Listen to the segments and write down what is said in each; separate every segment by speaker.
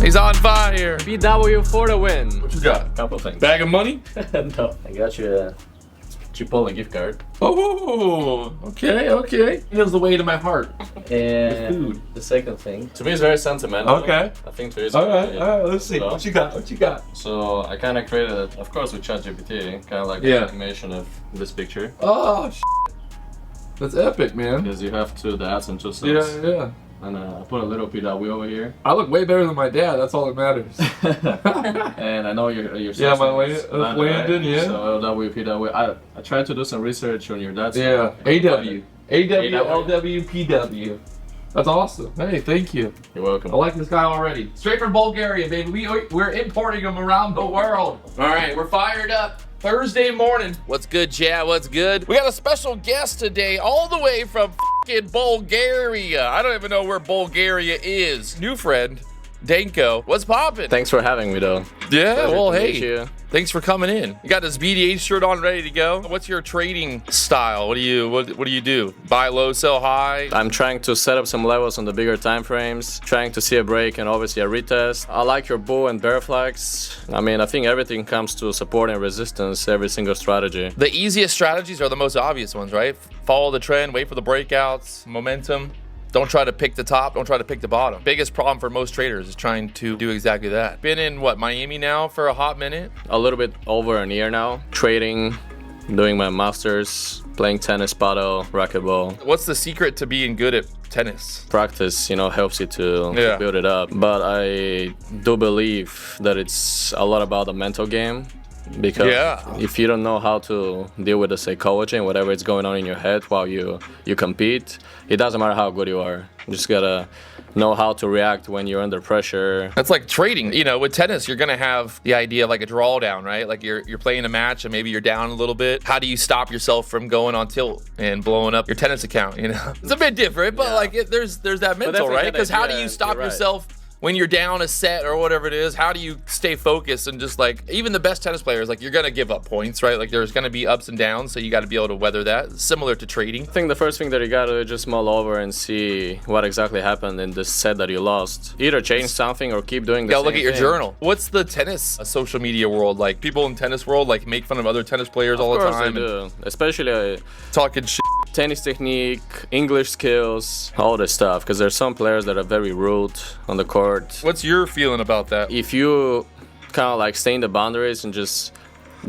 Speaker 1: He's on fire.
Speaker 2: BW for the win.
Speaker 1: What you got?
Speaker 3: Couple things.
Speaker 1: Bag of money?
Speaker 3: No, I got you a Chipotle gift card.
Speaker 1: Oh, okay. Feels the way to my heart.
Speaker 3: And
Speaker 1: food.
Speaker 3: the second thing, to me, it's very sentimental.
Speaker 1: Okay.
Speaker 3: I think there is.
Speaker 1: All right. Let's see.
Speaker 3: So,
Speaker 1: What you got?
Speaker 3: So I kind of created it, of course, with ChatGPT, kind of like
Speaker 1: Yeah.
Speaker 3: an animation of this picture.
Speaker 1: Oh, that's epic, man.
Speaker 3: Because you have the ads and two cells.
Speaker 1: Yeah.
Speaker 3: And I put a little PW over here.
Speaker 1: I look way better than my dad. That's all that matters.
Speaker 3: And I know your
Speaker 1: Yeah, my Landon, yeah.
Speaker 3: So PW. I tried to do some research on your dad's.
Speaker 1: Yeah. AW, LW, PW. That's awesome. Hey, thank you.
Speaker 3: You're welcome.
Speaker 1: I like this guy already. Straight from Bulgaria, baby. We're importing them around the world. All right, we're fired up. Thursday morning. What's good, chat? What's good? We got a special guest today, all the way from fucking Bulgaria. I don't even know where Bulgaria is. New friend, Danko. What's poppin'?
Speaker 3: Thanks for having me, though.
Speaker 1: Yeah,
Speaker 3: Pleasure
Speaker 1: well,
Speaker 3: to meet
Speaker 1: hey.
Speaker 3: you.
Speaker 1: Thanks for coming in. You got this BDH shirt on, ready to go. What's your trading style? What do you do? Buy low, sell high?
Speaker 3: I'm trying to set up some levels on the bigger time frames, trying to see a break and obviously a retest. I like your bull and bear flags. I mean, I think everything comes to support and resistance, every single strategy.
Speaker 1: The easiest strategies are the most obvious ones, right? Follow the trend, wait for the breakouts, momentum. Don't try to pick the top, don't try to pick the bottom. Biggest problem for most traders is trying to do exactly that. Been in, Miami now for a hot minute?
Speaker 3: A little bit over a year now, trading, doing my masters, playing tennis, paddle, racquetball.
Speaker 1: What's the secret to being good at tennis?
Speaker 3: Practice, helps you to build it up. But I do believe that it's a lot about the mental game. Because if you don't know how to deal with the psychology and whatever is going on in your head while you compete, it doesn't matter how good you are. You just gotta know how to react when you're under pressure.
Speaker 1: That's like trading. With tennis, you're gonna have the idea of like a drawdown, right? Like you're playing a match and maybe you're down a little bit. How do you stop yourself from going on tilt and blowing up your tennis account? It's a bit different, but there's that mental, right? Because how do you stop yourself when you're down a set or whatever it is? How do you stay focused and just even the best tennis players, you're gonna give up points, right? There's gonna be ups and downs, so you got to be able to weather that. Similar to trading.
Speaker 3: I think the first thing that you gotta do is just mull over and see what exactly happened in this set that you lost. Either change something or keep doing the same
Speaker 1: look at your
Speaker 3: thing.
Speaker 1: journal. What's the tennis social media world like? People in tennis world make fun of other tennis players all the time.
Speaker 3: Of course they do. Especially
Speaker 1: talking shit.
Speaker 3: Tennis technique, English skills, all this stuff. Because there's some players that are very rude on the court.
Speaker 1: What's your feeling about that?
Speaker 3: If you kind of stay in the boundaries and just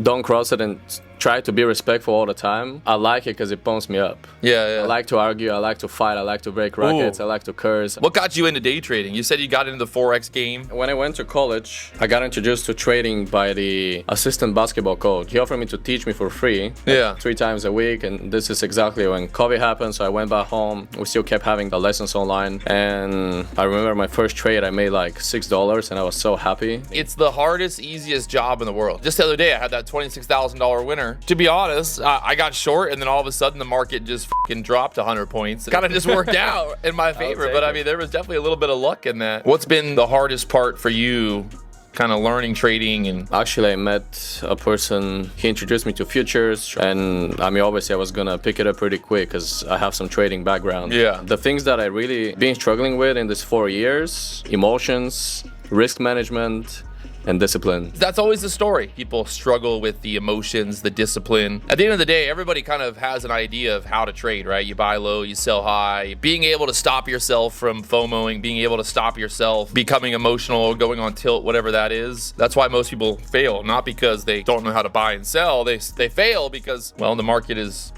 Speaker 3: don't cross it and try to be respectful all the time, I like it because it pumps me up.
Speaker 1: Yeah.
Speaker 3: I like to argue, I like to fight, I like to break rackets, I like to curse.
Speaker 1: What got you into day trading? You said you got into the Forex game.
Speaker 3: When I went to college, I got introduced to trading by the assistant basketball coach. He offered me to teach me for free. 3 times a week, and this is exactly when COVID happened, so I went back home. We still kept having the lessons online, and I remember my first trade, I made $6, and I was so happy.
Speaker 1: It's the hardest, easiest job in the world. Just the other day, I had that $26,000 winner. To be honest, I got short, and then all of a sudden the market just fucking dropped 100 points. It kind of just worked out in my favor, but I mean, there was definitely a little bit of luck in that. What's been the hardest part for you, kind of learning trading? And
Speaker 3: actually, I met a person, he introduced me to futures, and I mean, obviously I was gonna pick it up pretty quick because I have some trading background. The things that I really been struggling with in these 4 years: emotions, risk management, and discipline.
Speaker 1: That's always the story. People struggle with the emotions, the discipline. At the end of the day, everybody kind of has an idea of how to trade, right? You buy low, you sell high. Being able to stop yourself from FOMOing, being able to stop yourself becoming emotional, going on tilt, whatever that is. That's why most people fail, not because they don't know how to buy and sell. They fail because, well, the market is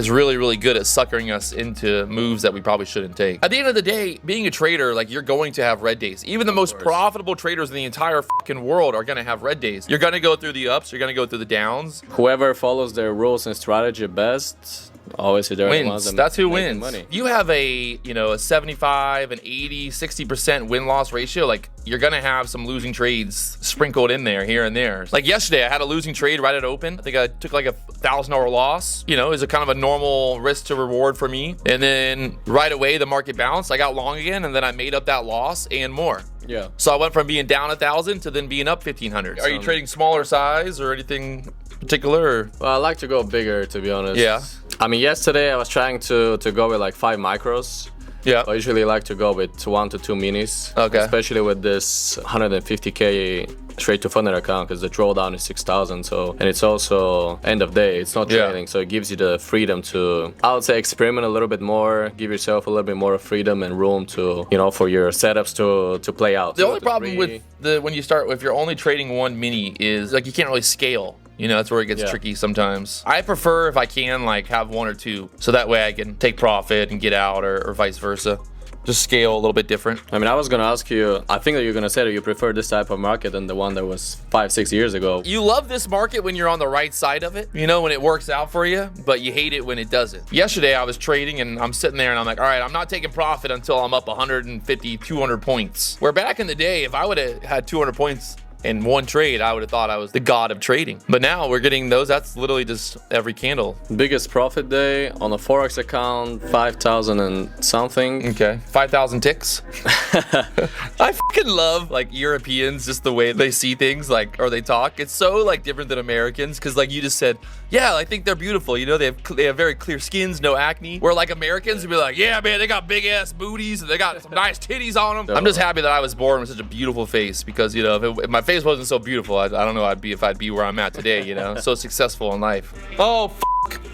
Speaker 1: really, really good at suckering us into moves that we probably shouldn't take. At the end of the day, being a trader, you're going to have red days. Even the most profitable traders in the entire fucking world are going to have red days. You're going to go through the ups, you're going to go through the downs.
Speaker 3: Whoever follows their rules and strategy best, always they're the ones that
Speaker 1: That's who wins.
Speaker 3: Money.
Speaker 1: You have a 75, an 80, 60% win-loss ratio. You're gonna have some losing trades sprinkled in there here and there. Yesterday, I had a losing trade right at open. I think I took a $1,000 loss. Is a kind of a normal risk to reward for me. And then right away, the market bounced. I got long again, and then I made up that loss and more.
Speaker 3: Yeah.
Speaker 1: So I went from being down 1,000 to then being up 1,500. Are you trading smaller size or anything particular?
Speaker 3: Well, I like to go bigger, to be honest.
Speaker 1: Yeah.
Speaker 3: I mean, yesterday I was trying to go with 5 micros.
Speaker 1: Yeah.
Speaker 3: I usually like to go with 1 to 2 minis.
Speaker 1: Okay.
Speaker 3: Especially with this 150K straight to funder account, because the drawdown is 6,000. So, and it's also end of day. It's not trading, so it gives you the freedom to, I would say, experiment a little bit more, give yourself a little bit more freedom and room to, you know, for your setups to play out.
Speaker 1: The only problem with when you start, if you're only trading one mini, is like you can't really scale. You know, that's where it gets tricky sometimes. I prefer, if I can, like have 1 or 2, so that way I can take profit and get out, or vice versa. Just scale a little bit different.
Speaker 3: I mean, I was gonna ask you, I think that you're gonna say that you prefer this type of market than the one that was 5-6 years ago.
Speaker 1: You love this market when you're on the right side of it, you know, when it works out for you, but you hate it when it doesn't. Yesterday I was trading and I'm sitting there and I'm like, all right, I'm not taking profit until I'm up 150, 200 points. Where back in the day, if I would have had 200 points in one trade, I would have thought I was the god of trading. But now we're getting those. That's literally just every candle.
Speaker 3: Biggest profit day on a Forex account, 5,000 and something.
Speaker 1: Okay. 5,000 ticks. I fucking love like Europeans, just the way they see things, like, or they talk. It's so like different than Americans, because like you just said, yeah, I think they're beautiful. You know, they have very clear skins, no acne. Where like Americans would be like, yeah, man, they got big ass booties and they got some nice titties on them. I'm just happy that I was born with such a beautiful face, because, you know, if my face wasn't so beautiful, I don't know if I'd be where I'm at today, you know, so successful in life. Oh,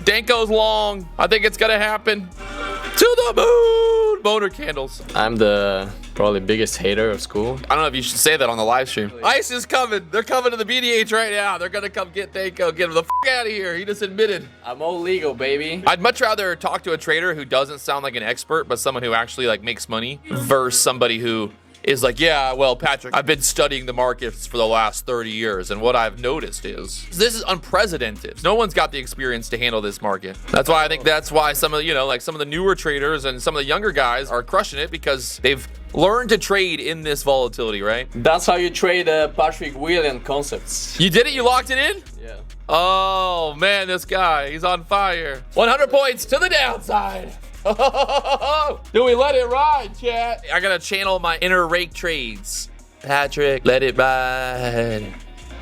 Speaker 1: Danko's long. I think it's gonna happen. To the moon. Boner candles.
Speaker 3: I'm the probably biggest hater of school.
Speaker 1: I don't know if you should say that on the live stream. ICE is coming. They're coming to the BDH right now. They're gonna come get Danko. Get him the out of here. He just admitted.
Speaker 3: I'm all legal, baby.
Speaker 1: I'd much rather talk to a trader who doesn't sound like an expert, but someone who actually like makes money, versus somebody who is like, yeah, well, Patrick, I've been studying the markets for the last 30 years, and what I've noticed is this is unprecedented. No one's got the experience to handle this market. That's why I think that's why some of, you know, like some of the newer traders and some of the younger guys are crushing it, because they've learned to trade in this volatility, right?
Speaker 3: That's how you trade Patrick Williams concepts.
Speaker 1: You did it? You locked it in?
Speaker 3: Yeah.
Speaker 1: Oh, man, this guy, he's on fire. 100 points to the downside. Do we let it ride, chat? I gotta channel my inner rake trades. Patrick, let it ride.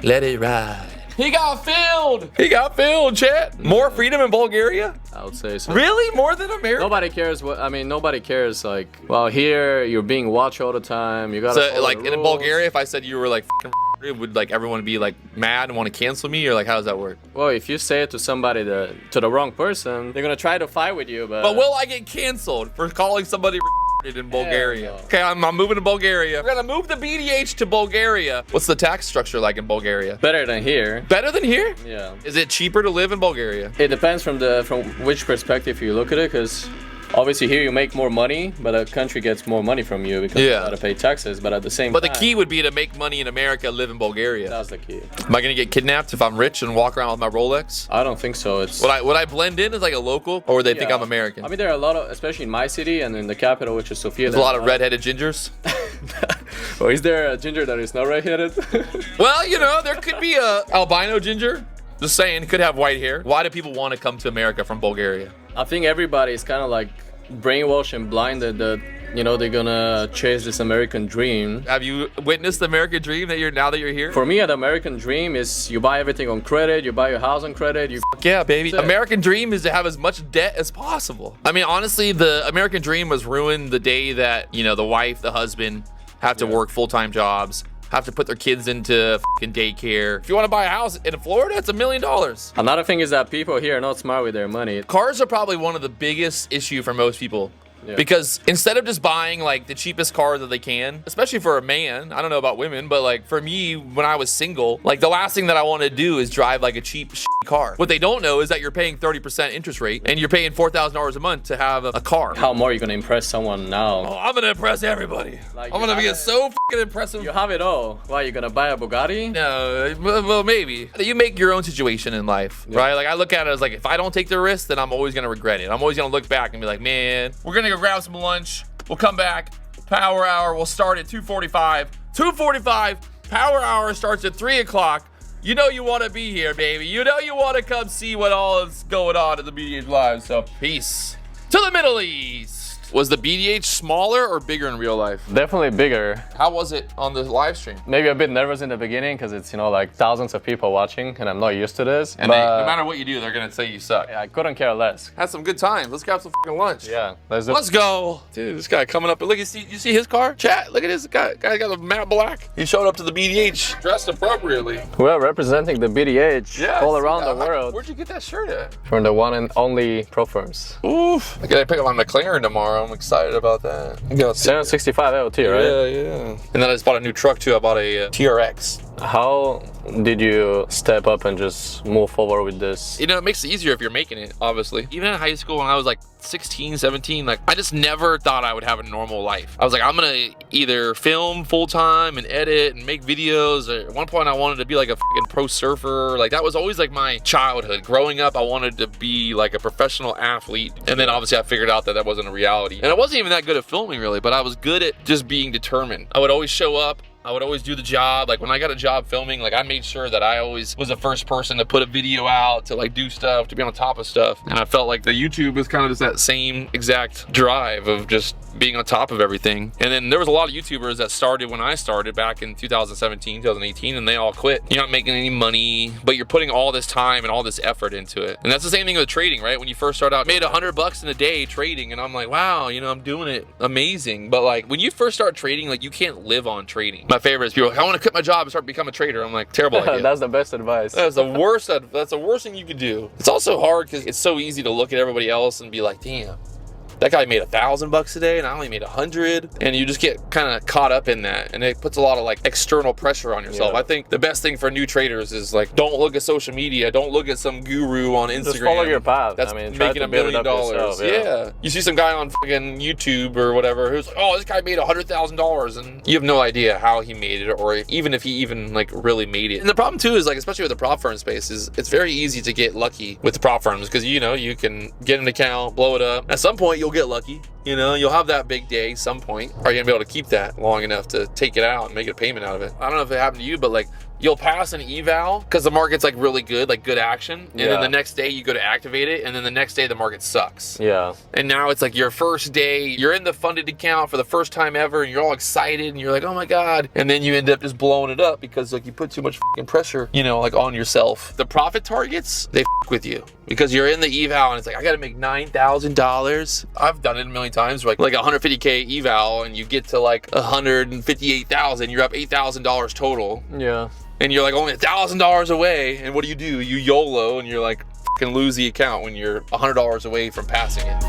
Speaker 1: Let it ride. He got filled. He got filled, chat. More freedom in Bulgaria?
Speaker 3: I would say so.
Speaker 1: Really? More than America?
Speaker 3: Nobody cares what, I mean, nobody cares, like, well, here you're being watched all the time. You gotta
Speaker 1: So, like, in Bulgaria, if I said you were like would like everyone be like mad and want to cancel me, or like how does that work?
Speaker 3: Well, if you say it to somebody to the wrong person, they're gonna try to fight with you. But
Speaker 1: will I get canceled for calling somebody in Bulgaria?
Speaker 3: No.
Speaker 1: Okay, I'm moving to Bulgaria. We're gonna move the BDH to Bulgaria. What's the tax structure like in Bulgaria?
Speaker 3: Better than here.
Speaker 1: Better than here?
Speaker 3: Yeah.
Speaker 1: Is it cheaper to live in Bulgaria?
Speaker 3: It depends from which perspective you look at it, because obviously here you make more money, but a country gets more money from you because you gotta pay taxes. But at the same time,
Speaker 1: the key would be to make money in America, live in Bulgaria.
Speaker 3: That's the key.
Speaker 1: Am I gonna get kidnapped if I'm rich and walk around with my Rolex?
Speaker 3: I don't think so. It's
Speaker 1: would I blend in as like a local, or would they think I'm American?
Speaker 3: I mean, there are a lot of, especially in my city and in the capital, which is Sofia.
Speaker 1: There's a lot of redheaded gingers.
Speaker 3: Well, is there a ginger that is not redheaded?
Speaker 1: Well, you know, there could be a albino ginger. Just saying, could have white hair. Why do people want to come to America from Bulgaria?
Speaker 3: I think everybody is kind of like brainwashed and blinded that, you know, they're gonna chase this American dream.
Speaker 1: Have you witnessed the American dream now that you're here?
Speaker 3: For me, the American dream is you buy everything on credit, you buy your house on credit.
Speaker 1: Yeah, baby. American dream is to have as much debt as possible. I mean, honestly, the American dream was ruined the day that, you know, the wife, the husband have to work full-time jobs, have to put their kids into fucking daycare. If you want to buy a house in Florida, it's $1 million.
Speaker 3: Another thing is that people here are not smart with their money.
Speaker 1: Cars are probably one of the biggest issue for most people. Yeah. Because instead of just buying like the cheapest car that they can, especially for a man, I don't know about women, but like for me, when I was single, like the last thing that I want to do is drive like a cheap car. What they don't know is that you're paying 30% interest rate and you're paying $4,000 a month to have a car.
Speaker 3: How more are you going to impress someone now?
Speaker 1: Oh, I'm going to impress everybody. Like, I'm going to be so fucking impressive.
Speaker 3: You have it all. Why, you going to buy a Bugatti?
Speaker 1: No, well, maybe. You make your own situation in life, right? Like I look at it as like, if I don't take the risk, then I'm always going to regret it. I'm always going to look back and be like, man, we're going to go grab some lunch. We'll come back. Power hour will start at 2:45. 2:45. Power hour starts at 3 o'clock. You know you want to be here, baby. You know you want to come see what all is going on at the BDH Live. So peace to the Middle East. Was the BDH smaller or bigger in real life?
Speaker 3: Definitely bigger.
Speaker 1: How was it on the live stream?
Speaker 3: Maybe a bit nervous in the beginning because it's, you know, like thousands of people watching and I'm not used to this.
Speaker 1: And no matter what you do, they're gonna say you suck.
Speaker 3: Yeah, I couldn't care less.
Speaker 1: Had some good times. Let's grab some fucking lunch.
Speaker 3: Yeah,
Speaker 1: let's go. Dude, this guy coming up. Look, you see his car? Chat, look at this guy. Guy got a matte black. He showed up to the BDH dressed appropriately.
Speaker 3: Well, representing the BDH all around the world.
Speaker 1: Where'd you get that shirt at?
Speaker 3: From the one and only pro firms.
Speaker 1: Oof. I gotta pick up my McLaren tomorrow. I'm excited about that.
Speaker 3: 765 LT, right?
Speaker 1: Yeah. And then I just bought a new truck too. I bought a TRX.
Speaker 3: How did you step up and just move forward with this?
Speaker 1: You know, it makes it easier if you're making it, obviously. Even in high school when I was like 16, 17, like I just never thought I would have a normal life. I was like, I'm gonna either film full time and edit and make videos. At one point I wanted to be like a fucking pro surfer. Like that was always like my childhood. Growing up, I wanted to be like a professional athlete. And then obviously I figured out that that wasn't a reality. And I wasn't even that good at filming really, but I was good at just being determined. I would always show up. I would always do the job. Like when I got a job filming, like I made sure that I always was the first person to put a video out, to like do stuff, to be on top of stuff. And I felt like the YouTube was kind of just that same exact drive of just being on top of everything. And then there was a lot of YouTubers that started when I started back in 2017, 2018, and they all quit. You're not making any money, but you're putting all this time and all this effort into it. And that's the same thing with trading, right? When you first start out, made $100 in a day trading, and I'm like, wow, you know, I'm doing it amazing. But like when you first start trading, like you can't live on trading. My favorite is people like, I want to quit my job and start become a trader. I'm like, terrible idea.
Speaker 3: That's the best advice.
Speaker 1: That's the worst. That's the worst thing you could do. It's also hard because it's so easy to look at everybody else and be like, damn, that guy made $1,000 a day and I only made 100, and you just get kind of caught up in that, and it puts a lot of like external pressure on yourself.
Speaker 3: Yeah.
Speaker 1: I think the best thing for new traders is like, don't look at social media, don't look at some guru on Instagram.
Speaker 3: Just follow your path.
Speaker 1: That's making $1 million. Yeah. You see some guy on fucking YouTube or whatever who's like, oh, this guy made $100,000, and you have no idea how he made it, or even if he even like really made it. And the problem too is like, especially with the prop firm space, is it's very easy to get lucky with the prop firms because you know you can get an account, blow it up. At some point you'll get lucky. You know, you'll have that big day some point. Are you gonna be able to keep that long enough to take it out and make a payment out of it? I don't know if it happened to you, but like you'll pass an eval because the market's like really good, like good action. And then the next day you go to activate it, and then the next day the market sucks. Yeah. And now it's like your first day, you're in the funded account for the first time ever, and you're all excited, and you're like, oh my God. And then you end up just blowing it up because like you put too much fucking pressure, you know, like on yourself. The profit targets, they with you because you're in the eval and it's like, I gotta make $9,000. I've done it a million times, like 150K eval, and you get to like 158,000, you're up $8,000 total. Yeah. And you're like only $1,000 away, and what do? You YOLO, and you're like can lose the account when you're $100 away from passing it.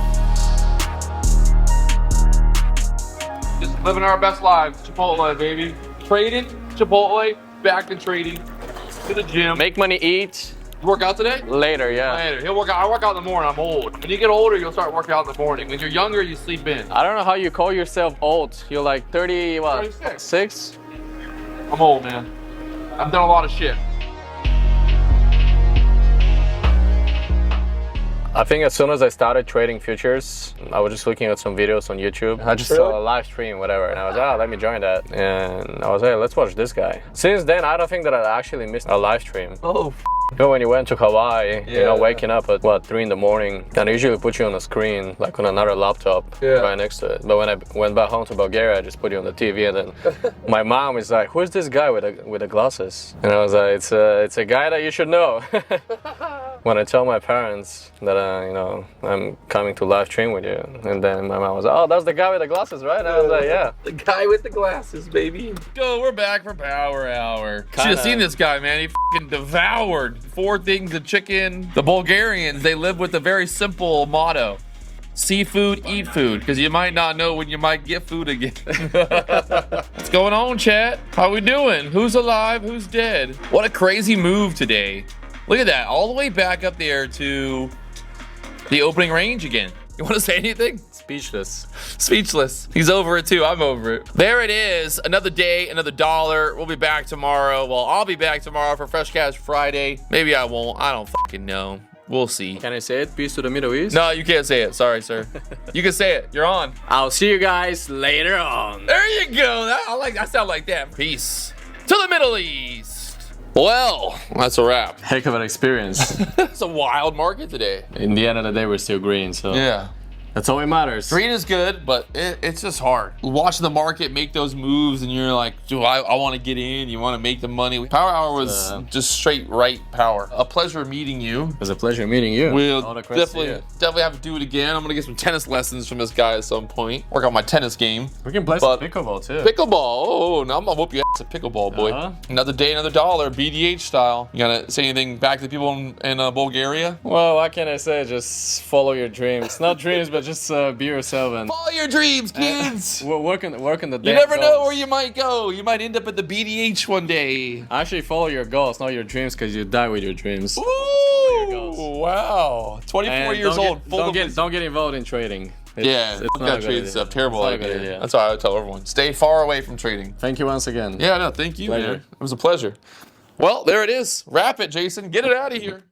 Speaker 1: Just living our best lives. Chipotle, baby. Trading, Chipotle, back to trading, to the gym.
Speaker 3: Make money, eat.
Speaker 1: You work out today?
Speaker 3: Later, yeah.
Speaker 1: Later. He'll work out. I work out in the morning. I'm old. When you get older, you'll start working out in the morning. When you're younger, you sleep in.
Speaker 3: I don't know how you call yourself old. You're like 30, what?
Speaker 1: 36.
Speaker 3: 6?
Speaker 1: I'm old, man. I've done a lot of shit.
Speaker 3: I think as soon as I started trading futures, I was just looking at some videos on YouTube. I just saw a live stream, whatever, and I was like, oh, let me join that. And I was like, hey, let's watch this guy. Since then, I don't think that I actually missed a live stream. Oh, you know, when you went to Hawaii, you know, waking up at what, 3 in the morning, and they usually put you on a screen, like on another laptop right next to it. But when I went back home to Bulgaria, I just put you on the TV, and then my mom is like, who's this guy with the glasses? And I was like, it's a guy that you should know. When I tell my parents that you know, I'm coming to live stream with you, and then my mom was like, oh, that's the guy with the glasses, right? And I was like, yeah.
Speaker 1: The guy with the glasses, baby. Yo, we're back for Power Hour. Should have seen this guy, man. He fucking devoured 4 things of chicken. The Bulgarians, they live with a very simple motto. Seafood, eat food, because you might not know when you might get food again. What's going on, chat? How we doing? Who's alive? Who's dead? What a crazy move today. Look at that, all the way back up there to the opening range again. You want to say anything?
Speaker 3: Speechless.
Speaker 1: Speechless. He's over it too. I'm over it. There it is. Another day, another dollar. We'll be back tomorrow. Well, I'll be back tomorrow for Fresh Cash Friday. Maybe I won't. I don't fucking know. We'll see.
Speaker 3: Can I say it? Peace to the Middle East?
Speaker 1: No, you can't say it. Sorry, sir. You can say it. You're on.
Speaker 3: I'll see you guys later on.
Speaker 1: There you go. I sound like that. Peace to the Middle East. Well, that's a wrap.
Speaker 3: Heck of an experience.
Speaker 1: It's a wild market today.
Speaker 3: In the end of the day, we're still green, so.
Speaker 1: Yeah.
Speaker 3: That's all that matters.
Speaker 1: Green is good, but it's just hard. Watching the market make those moves, and you're like, do I want to get in? You want to make the money? Power Hour was just straight right power. A pleasure meeting you.
Speaker 3: It was a pleasure meeting you.
Speaker 1: We'll definitely have to do it again. I'm gonna get some tennis lessons from this guy at some point. Work on my tennis game.
Speaker 3: We can play some pickleball too.
Speaker 1: Pickleball. Oh, now I'm gonna whoop your ass at pickleball, boy. Another day, another dollar. BDH style. You gotta say anything back to the people in Bulgaria?
Speaker 3: Well, what can I say? Just follow your dreams. Not dreams, but just be yourself and
Speaker 1: follow your dreams, kids.
Speaker 3: Work on the.
Speaker 1: You never know where you might go. You might end up at the BDH one day.
Speaker 3: Actually, follow your goals, not your dreams, because you die with your dreams.
Speaker 1: Ooh, wow. 24 years old.
Speaker 3: Don't get involved in trading.
Speaker 1: It's not trade stuff. Terrible idea. That's why I tell everyone. Stay far away from trading.
Speaker 3: Thank you once again.
Speaker 1: Yeah, no, thank you, man. It was a pleasure. Well, there it is. Wrap it, Jason. Get it out of here.